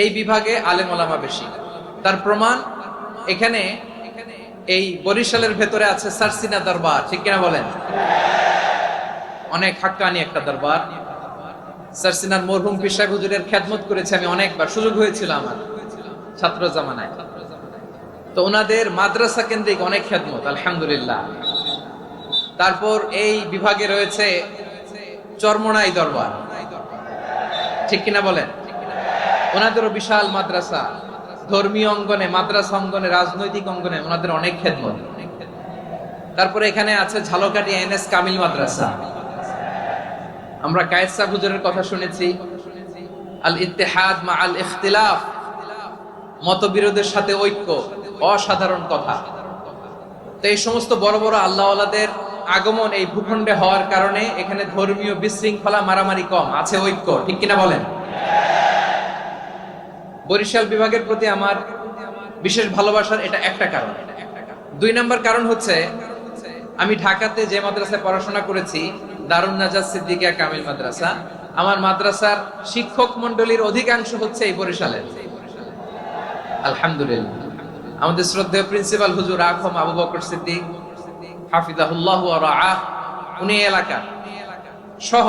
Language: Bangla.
এই বিভাগে আলেম ওলামা বেশি। তার প্রমাণ এখানে এই বরিশালের ভেতরে আছে সারসিনা দরবার, ঠিক কিনা বলেন? অনেক হাক্কানি একটা দরবার। সারসিনার মরহুম পীর সাহেব হুজুরের খেদমত করেছি আমি অনেকবার, সুযোগ হয়েছিল আমার ছাত্র জামানায়। তো ওনাদের মাদ্রাসা কেন্দ্রিক অনেক খেদমত, আলহামদুলিল্লাহ। তারপর এই বিভাগে রয়েছে চরমোনাই দরবার, ঠিক কিনা বলেন? ওনাদেরও বিশাল মাদ্রাসা, ধর্মীয় অঙ্গনে, মাদ্রাসা অঙ্গনে, রাজনৈতিক অঙ্গনে ওনাদের অনেক খেদমত। তারপরে এখানে আছে ঝালকাঠি এনএস কামিল মাদ্রাসা। আমরা কায়েদ সাহেব হুজুরের কথা শুনেছি, আল ইত্তেহাদ মা আল ইখতিলাফ, মতবিরোধের সাথে ঐক্য, অসাধারণ কথা। তো এই সমস্ত বড় বড় আল্লাহওয়ালাদের আগমন এই ভূখণ্ডে হওয়ার কারণে এখানে ধর্মীয় বিশৃঙ্খলা, মারামারি কম, আছে ঐক্য, ঠিক কিনা বলেন? বরিশাল বিভাগের প্রতি আমার বিশেষ ভালোবাসার এটা একটা কারণ। ২ নম্বর কারণ হচ্ছে, আমি ঢাকাতে যে মাদ্রাসায় পড়াশোনা করেছি, দারুন নাজাত সিদ্দিকিয়া কামিল মাদ্রাসা, আমার মাদ্রাসার শিক্ষক মন্ডলীর অধিকাংশ হচ্ছে এই বরিশালের। আলহামদুলিল্লাহ। আমাদের শ্রদ্ধেয় প্রিন্সিপাল হুজুর আখম আবু বকর সিদ্দিক হাফিজাহুল্লাহ ওয়া রাআহ, উনি এলাকা সহ